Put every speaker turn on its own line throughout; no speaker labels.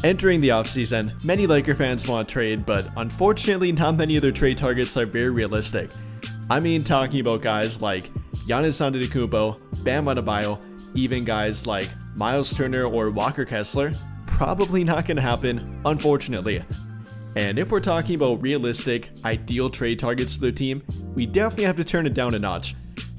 Entering the offseason, many Laker fans want to trade, but unfortunately not many of their trade targets are very realistic. I mean, talking about guys like Giannis Antetokounmpo, Bam Adebayo, even guys like Miles Turner or Walker Kessler, probably not going to happen, unfortunately. And if we're talking about realistic, ideal trade targets to their team, we definitely have to turn it down a notch.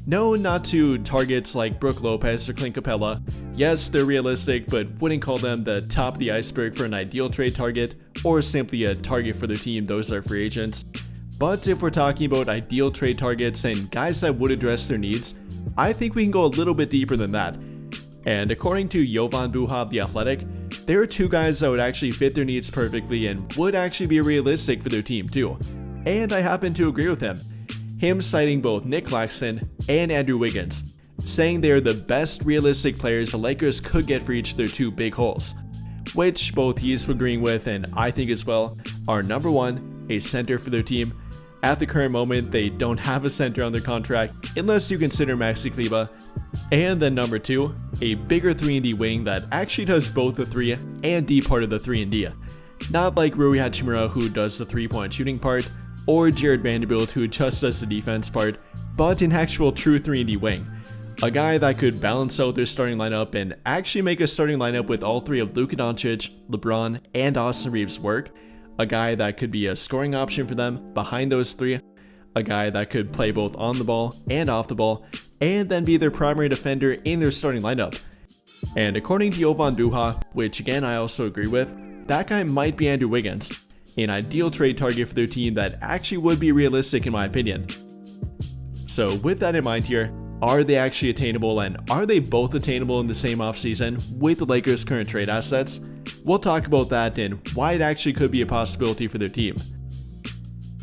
No, not to targets like Brook Lopez or Clint Capella. Yes, they're realistic, but wouldn't call them the top of the iceberg for an ideal trade target, or simply a target for their team. Those are free agents. But if we're talking about ideal trade targets and guys that would address their needs, I think we can go a little bit deeper than that. And according to Jovan Buha of The Athletic, there are two guys that would actually fit their needs perfectly and would actually be realistic for their team too. And I happen to agree with him citing both Nic Claxton and Andrew Wiggins, saying they're the best realistic players the Lakers could get for each of their two big holes, which both he's agreeing with and I think as well are number one, a center for their team. At the current moment, they don't have a center on their contract unless you consider Maxi Kleber. And then number two, a bigger 3-and-D wing that actually does both the 3 and D part of the 3-and-D. Not like Rui Hachimura who does the 3-point shooting part, or Jared Vanderbilt who just does the defense part, but an actual true 3-and-D wing. A guy that could balance out their starting lineup and actually make a starting lineup with all three of Luka Doncic, LeBron, and Austin Reeves work. A guy that could be a scoring option for them behind those three. A guy that could play both on the ball and off the ball, and then be their primary defender in their starting lineup. And according to Jovan Buha, which again I also agree with, that guy might be Andrew Wiggins, an ideal trade target for their team that actually would be realistic in my opinion. So with that in mind here, are they actually attainable, and are they both attainable in the same offseason with the Lakers' current trade assets? We'll talk about that and why it actually could be a possibility for their team.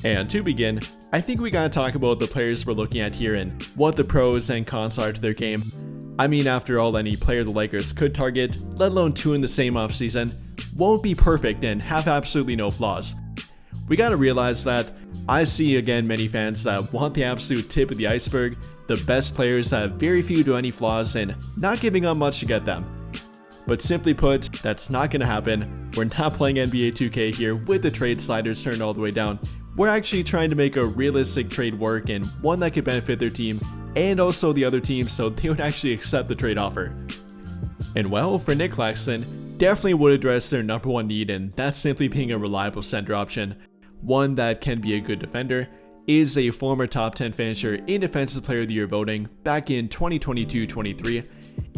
And to begin, I think we gotta talk about the players we're looking at here and what the pros and cons are to their game. I mean, after all, any player the Lakers could target, let alone two in the same offseason, won't be perfect and have absolutely no flaws. We gotta realize that I see again many fans that want the absolute tip of the iceberg, the best players that have very few to any flaws and not giving up much to get them. But simply put, that's not gonna happen. We're not playing NBA 2K here with the trade sliders turned all the way down. We're actually trying to make a realistic trade work and one that could benefit their team and also the other team so they would actually accept the trade offer. And well, for Nic Claxton, definitely would address their number one need, and that's simply being a reliable center option. One that can be a good defender, is a former top 10 finisher in Defensive Player of the Year voting back in 2022-23,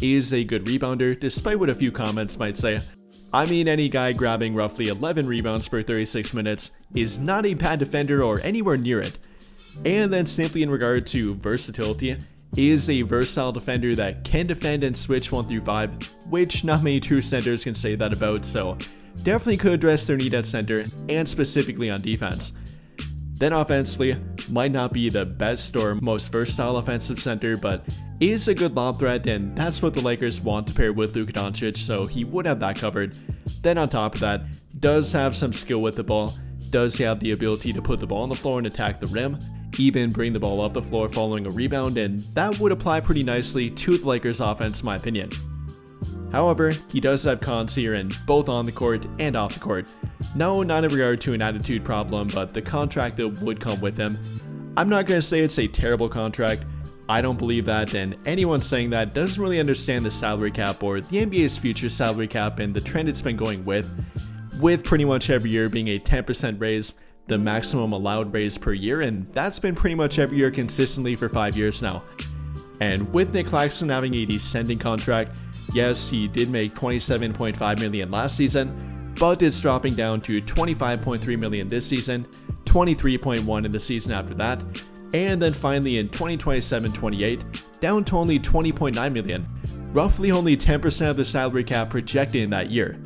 is a good rebounder despite what a few comments might say. I mean, any guy grabbing roughly 11 rebounds per 36 minutes is not a bad defender or anywhere near it. And then simply in regard to versatility, is a versatile defender that can defend and switch 1 through 5, which not many true centers can say that about, so definitely could address their need at center and specifically on defense. Then offensively, might not be the best or most versatile offensive center, but is a good lob threat, and that's what the Lakers want to pair with Luka Doncic, so he would have that covered. Then on top of that, does have some skill with the ball, does have the ability to put the ball on the floor and attack the rim, even bring the ball up the floor following a rebound, and that would apply pretty nicely to the Lakers offense in my opinion. However, he does have cons here in both on the court and off the court. No, not in regard to an attitude problem, but the contract that would come with him. I'm not going to say it's a terrible contract. I don't believe that, and anyone saying that doesn't really understand the salary cap or the NBA's future salary cap and the trend it's been going with pretty much every year being a 10% raise, the maximum allowed raise per year, and that's been pretty much every year consistently for 5 years now. And with Nic Claxton having a descending contract, yes, he did make $27.5 million last season, but it's dropping down to $25.3 million this season, $23.1 million in the season after that, and then finally in 2027-28, down to only $20.9 million, roughly only 10% of the salary cap projected in that year.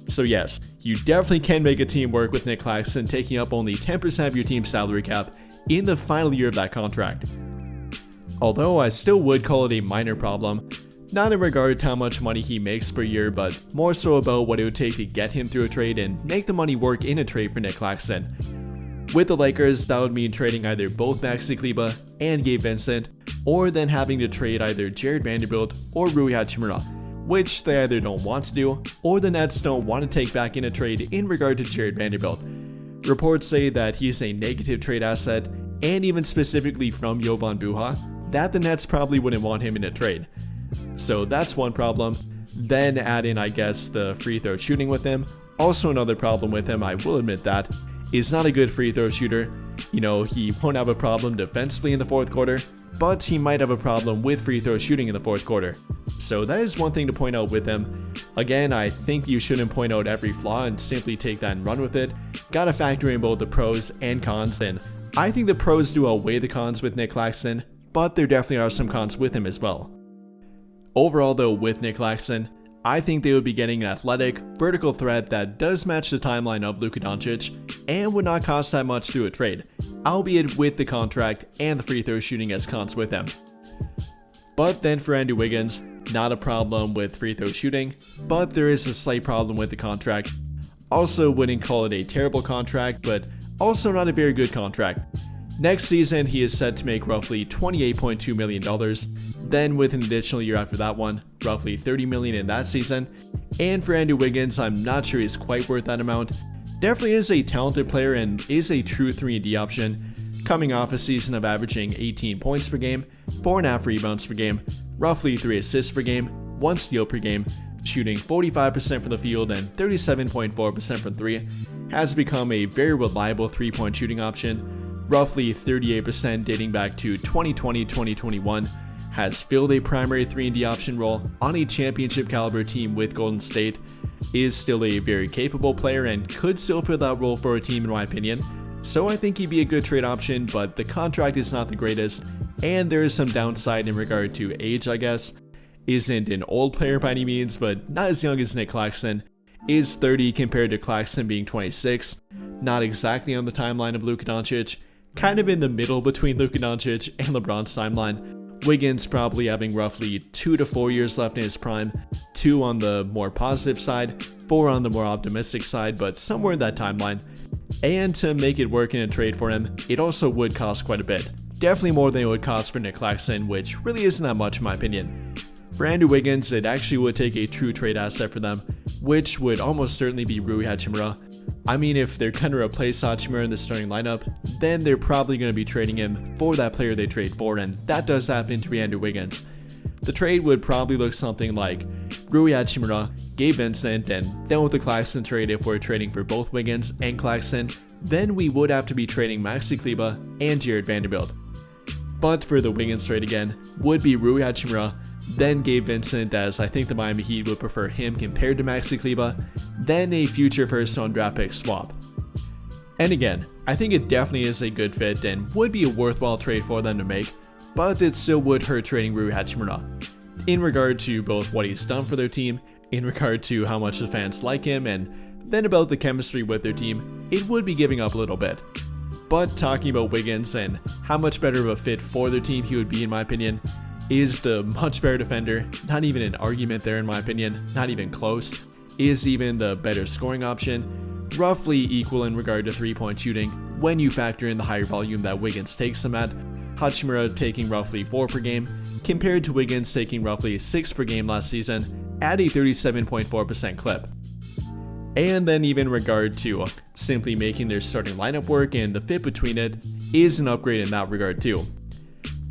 So yes, you definitely can make a team work with Nic Claxton taking up only 10% of your team's salary cap in the final year of that contract. Although I still would call it a minor problem, not in regard to how much money he makes per year, but more so about what it would take to get him through a trade and make the money work in a trade for Nic Claxton. With the Lakers, that would mean trading either both Maxi Kleber and Gabe Vincent, or then having to trade either Jared Vanderbilt or Rui Hachimura, which they either don't want to do, or the Nets don't want to take back in a trade in regard to Jared Vanderbilt. Reports say that he's a negative trade asset, and even specifically from Jovan Buha, that the Nets probably wouldn't want him in a trade. So that's one problem. Then add in, I guess, the free throw shooting with him. Also another problem with him, I will admit that, is not a good free throw shooter. You know, he won't have a problem defensively in the fourth quarter, but he might have a problem with free throw shooting in the fourth quarter. So that is one thing to point out with him. Again, I think you shouldn't point out every flaw and simply take that and run with it. Gotta factor in both the pros and cons, and I think the pros do outweigh the cons with Nic Claxton, but there definitely are some cons with him as well. Overall though, with Nic Claxton, I think they would be getting an athletic, vertical threat that does match the timeline of Luka Doncic and would not cost that much through a trade, albeit with the contract and the free throw shooting as cons with him. But then for Andrew Wiggins, not a problem with free throw shooting, but there is a slight problem with the contract. Also wouldn't call it a terrible contract, but also not a very good contract. Next season, he is set to make roughly $28.2 million, then with an additional year after that one, roughly $30 million in that season. And for Andrew Wiggins, I'm not sure he's quite worth that amount. Definitely is a talented player and is a true 3-and-D option, coming off a season of averaging 18 points per game, 4.5 rebounds per game, roughly 3 assists per game, 1 steal per game, shooting 45% from the field and 37.4% from 3, has become a very reliable 3-point shooting option, roughly 38% dating back to 2020-2021, has filled a primary 3-and-D option role on a championship caliber team with Golden State, is still a very capable player and could still fill that role for a team in my opinion. So I think he'd be a good trade option, but the contract is not the greatest, and there is some downside in regard to age, I guess. Isn't an old player by any means, but not as young as Nic Claxton. Is 30 compared to Claxton being 26. Not exactly on the timeline of Luka Doncic. Kind of in the middle between Luka Doncic and LeBron's timeline. Wiggins probably having roughly 2 to 4 years left in his prime. 2 on the more positive side, 4 on the more optimistic side, but somewhere in that timeline. And to make it work in a trade for him, it also would cost quite a bit. Definitely more than it would cost for Nic Claxton, which really isn't that much in my opinion. For Andrew Wiggins, it actually would take a true trade asset for them, which would almost certainly be Rui Hachimura. I mean, if they're going to replace Hachimura in the starting lineup, then they're probably going to be trading him for that player they trade for, and that does happen to be Andrew Wiggins. The trade would probably look something like Rui Hachimura, Gabe Vincent, and then with the Claxton trade, if we're trading for both Wiggins and Claxton, then we would have to be trading Maxi Kleber and Jared Vanderbilt. But for the Wiggins trade again, would be Rui Hachimura, then Gabe Vincent, as I think the Miami Heat would prefer him compared to Maxi Kleber, then a future first-round draft pick swap. And again, I think it definitely is a good fit and would be a worthwhile trade for them to make, but it still would hurt trading Rui Hachimura. In regard to both what he's done for their team, in regard to how much the fans like him, and then about the chemistry with their team, it would be giving up a little bit. But talking about Wiggins and how much better of a fit for their team he would be in my opinion, is the much better defender, not even an argument there in my opinion, not even close, is even the better scoring option, roughly equal in regard to 3-point shooting when you factor in the higher volume that Wiggins takes them at, Hachimura taking roughly 4 per game, compared to Wiggins taking roughly 6 per game last season at a 37.4% clip. And then even in regard to simply making their starting lineup work and the fit between it is an upgrade in that regard too.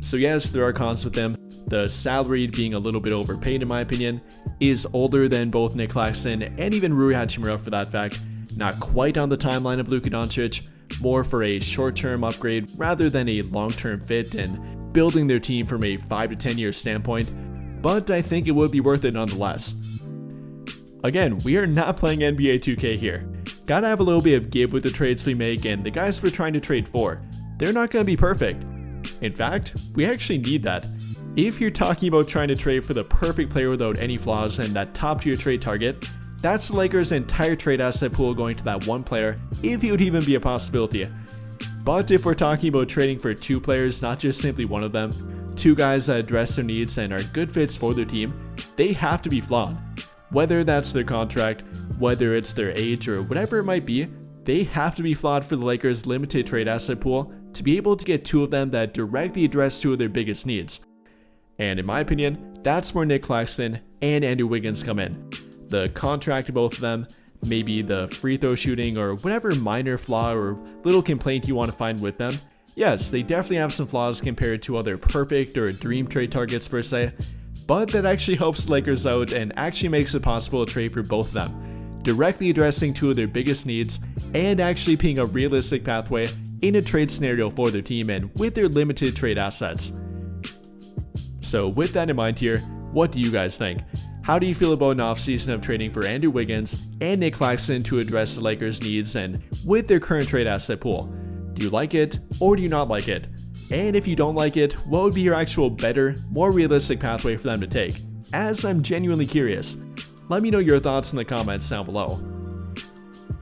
So yes, there are cons with them. The salary being a little bit overpaid in my opinion, is older than both Nic Claxton and even Rui Hachimura for that fact, not quite on the timeline of Luka Doncic, more for a short-term upgrade rather than a long-term fit and building their team from a 5 to 10 year standpoint, but I think it would be worth it nonetheless. Again, we are not playing NBA 2K here. Gotta have a little bit of give with the trades we make, and the guys we're trying to trade for, they're not gonna be perfect. In fact, we actually need that. If you're talking about trying to trade for the perfect player without any flaws and that top tier trade target, that's the Lakers' entire trade asset pool going to that one player, if he would even be a possibility. But if we're talking about trading for 2 players, not just simply one of them, 2 guys that address their needs and are good fits for their team, they have to be flawed. Whether that's their contract, whether it's their age, or whatever it might be, they have to be flawed for the Lakers' limited trade asset pool to be able to get 2 of them that directly address 2 of their biggest needs. And in my opinion, that's where Nic Claxton and Andrew Wiggins come in. The contract of both of them, maybe the free throw shooting or whatever minor flaw or little complaint you want to find with them. Yes, they definitely have some flaws compared to other perfect or dream trade targets per se, but that actually helps the Lakers out and actually makes it possible to trade for both of them, directly addressing two of their biggest needs and actually being a realistic pathway in a trade scenario for their team and with their limited trade assets. So with that in mind here, what do you guys think? How do you feel about an offseason of trading for Andrew Wiggins and Nic Claxton to address the Lakers' needs and with their current trade asset pool? Do you like it or do you not like it? And if you don't like it, what would be your actual better, more realistic pathway for them to take? As I'm genuinely curious. Let me know your thoughts in the comments down below.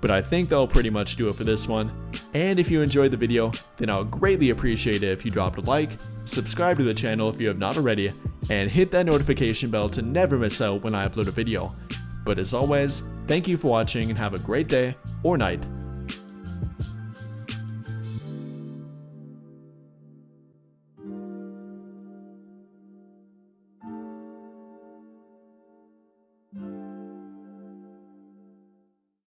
But I think that'll pretty much do it for this one. And if you enjoyed the video, then I'll greatly appreciate it if you dropped a like, subscribe to the channel if you have not already, and hit that notification bell to never miss out when I upload a video. But as always, thank you for watching and have a great day or night.